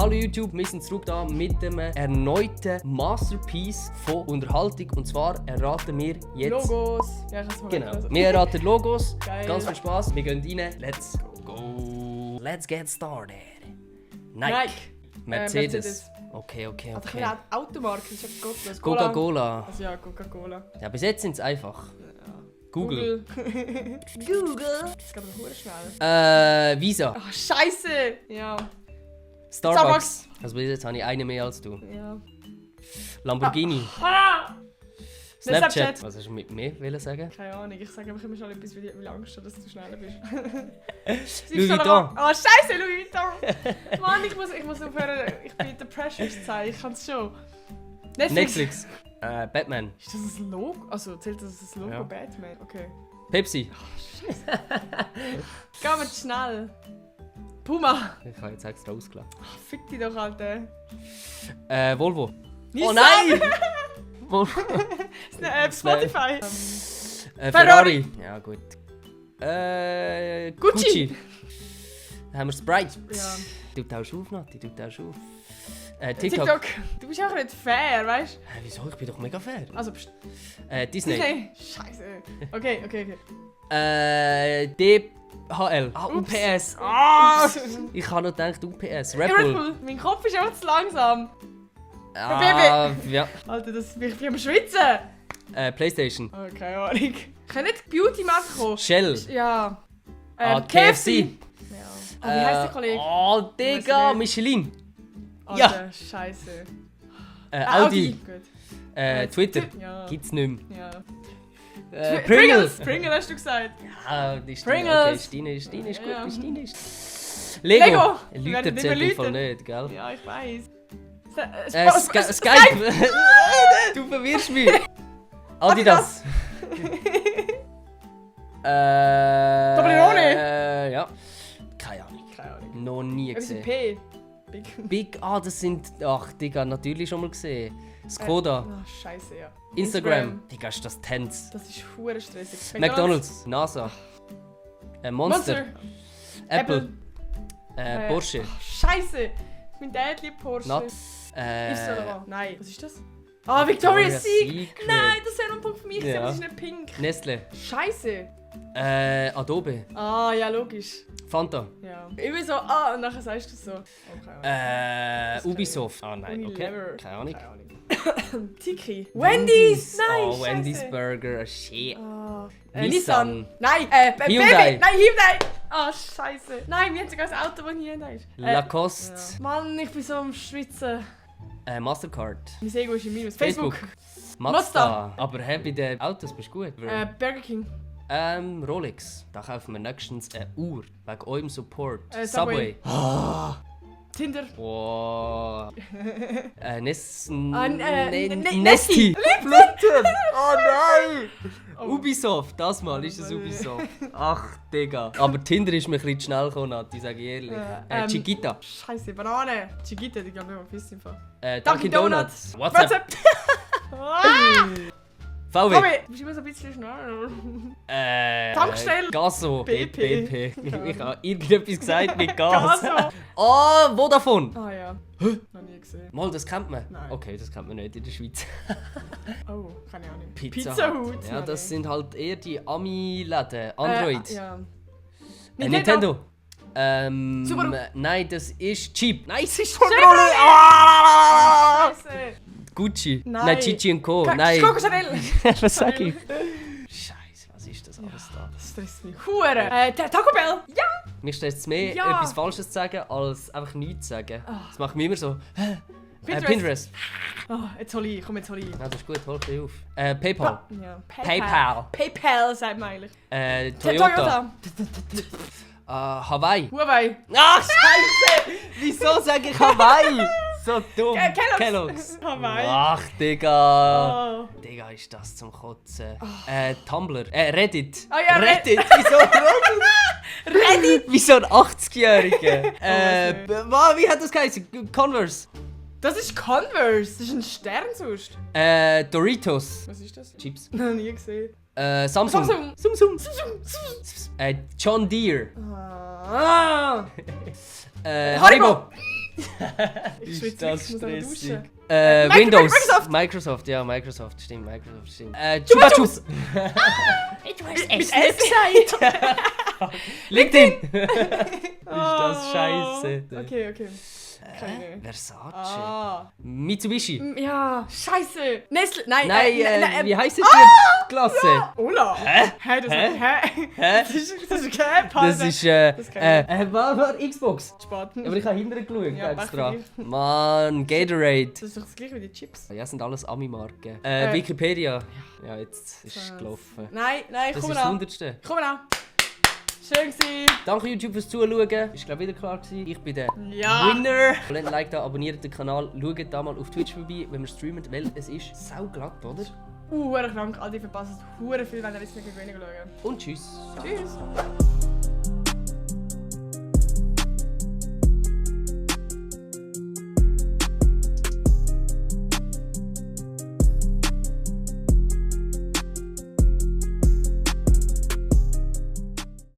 Hallo YouTube, wir sind zurück da mit dem erneuten Masterpiece von Unterhaltung. Und zwar erraten wir jetzt... Logos. Ja, ich hab's mal Genau, gelesen. wir erraten Logos. Geil. Ganz viel Spaß. Wir gehen rein. Let's go. Let's get started. Nike. Mercedes. Okay. Also keine Automarke, das ist ja gottlos. Coca-Cola. Also ja, Coca-Cola. Ja, bis jetzt sind es einfach. Google. Google. Das geht aber schnell. Visa. Ach, scheiße! Ja. Starbucks. Also bis jetzt habe ich eine mehr als du. Ja. Lamborghini. Snapchat. Was hast du mit mir sagen? Keine Ahnung, ich sage einfach immer schon etwas, weil Angst habe, dass du schneller bist. Louis Vuitton. Oh, scheiße, Louis Vuitton! Mann, ich muss aufhören. Ich bin in der Pressure zu zeigen, ich kann es schon. Netflix. Batman. Ist das ein Logo? Also zählt das Logo Ja. Batman? Okay. Pepsi. Geh mit schnell. Puma. Ich habe jetzt extra ausgelassen. Ach, fick dich doch, Alter. Volvo. Nissan. Oh nein! Volvo. Spotify. Ferrari. Ja, gut. Gucci. Dann haben wir Sprite. Ja. Du tauschst auf, Nati, du tauschst auf. TikTok. Du bist auch nicht fair, weißt du? Wieso? Ich bin doch mega fair. Also, Disney. Scheiße. Okay. DHL. UPS. Ich habe noch gedacht UPS. Red Bull. Mein Kopf ist einfach zu langsam. Ja. Alter, ich bin am Schwitzen. PlayStation. Oh, keine Ahnung. Ich kann nicht Beauty-Marke kommen. Shell. Ja. KFC. Ja. Oh, wie heisst der Kollege? Oh, Digga, Michelin. Alter, scheiße. Audi. Gut. Twitter. Ja. Gibt's nicht mehr. Ja. Pringles. Pringles hast du gesagt. Ja, die Stine. Pringles. Okay, Stine ist gut, Ja. die Stine ist... Lego. Lüter zählt im Fall nicht, gell? Ja, ich weiss. Skype. Du verwirrst mich. Adidas. Toblerone. Ja. Keine Ahnung. Noch nie Etwas mit gesehen. P. Big, das sind... Ach, Digga, natürlich schon mal gesehen. Skoda. Scheiße, ja. Instagram. Digga, ist das Tense. Das ist hure stressig. McDonald's. NASA. Monster. Apple. Porsche. Scheiße. Mein Dad liebt Porsche. Not. Ist oder was? Nein. Was ist das? Victoria's Secret. Nein, das wäre ein Punkt für mich, Ja. aber das ist nicht pink. Nestle. Scheiße. Adobe. Ja, logisch. Fanta. Ja. Immer so, und nachher sagst du es so. Okay. Ubisoft. Nein, okay. Unilever. Keine Ahnung. Tiki. Wendy's. Nein, Oh, Scheiße. Wendy's Burger. Shit. Nissan. Nein, Hyundai. Nein, Hyundai. Scheiße. Nein, wir haben sogar ein Auto, das Hyundai ist. Lacoste. Ja. Mann, ich bin so am Schwitzen. Mastercard. Mein Ego ist im Minus. Facebook. Mazda. Aber bei den Autos bist du gut. Burger King. Rolex. Da kaufen wir nächstens eine Uhr. Wegen eurem Support. Subway. Tinder. Wow. Nesti. Nesti. Blüten. Oh nein. Oh. Ubisoft. Das mal ist es Ubisoft. Ach, Digga. Aber Tinder ist mir ein bisschen zu schnell gekommen, Nati, sage ich ehrlich. Chiquita. Scheiße, Banane. Chiquita, die glaube ich immer fest im Fall. Dunkin' Donuts. WhatsApp. VW. Du bist immer so ein bisschen schnell. Tankstelle. Gaso. BP. Ich habe irgendetwas gesagt mit Gas. Gaso. Oh, Vodafone. Ja. Noch nie gesehen. Mal, das kennt man. Nein. Okay, das kennt man nicht in der Schweiz. Oh, keine Ahnung. Pizza Hut. Ja, das sind halt eher die Ami-Läden. Android. Ja. Nintendo. Subaru. Nein, das ist Jeep. Nein, es ist Chevrolet. Scheiße. Gucci. Nein. Nein, Gigi Co. Nein. Coco Chanel. Was sag ich? Scheiße, was ist das alles da? Das stresst mich. Hure. Taco Bell. Ja. Mir stresst es mehr, Ja. etwas Falsches zu sagen, als einfach nichts zu sagen. Das macht mich immer so. Pinterest. Pinterest. Jetzt hol ich. Komm, jetzt hol ich. Ja, das ist gut, hol dich auf. PayPal. Ja. PayPal. PayPal sagt man eigentlich. Toyota. Hawaii. Huawei. Ach, Scheiße! Wieso sage ich Hawaii? So dumm. Kellogg's. Hawaii. Ach, Digga. Oh. Digga, ist das zum Kotzen. Tumblr. Reddit. Ja, Reddit. Wieso Reddit? Reddit? Wie so ein 80-Jähriger. Wie hat das geheißen? Converse. Das ist Converse. Das ist ein Stern sonst. Doritos. Was ist das? Chips. Noch nie gesehen. Samsung. Samsung. John Deere. Ah. Haribo. Ich schwitze, ich muss aber duschen. Windows. Microsoft, ja, Microsoft, stimmt. Chupa Chups. Du hast es nicht gesagt. LinkedIn. Ist das scheiße. Okay. Keine. Versace. Mitsubishi. Ja, scheiße. Nestle, nein. Wie heisst die Klasse? Ola. Hä? Das ist kein Partner. Das ist, war Xbox. Spaten. Aber ich habe hinterher geschaut, Ja, extra. Bächli. Mann, Gatorade. Das ist doch das gleiche wie die Chips. Ja, sind alles Ami-Marken. Wikipedia. Ja, jetzt ist es gelaufen. Nein, Das komm ist das an. 100. Komm an. Schön gewesen. Danke YouTube fürs Zuschauen. Ist glaube wieder klar gewesen. Ich bin der Ja. Winner. Lasst ein Like da, abonniert den Kanal, schaut da mal auf Twitch vorbei, wenn wir streamen, weil es ist sauglatt, oder? Hure krank, all die verpassen hure viel, wenn ihr jetzt nicht gewinnen schauen. Und tschüss. Tschüss.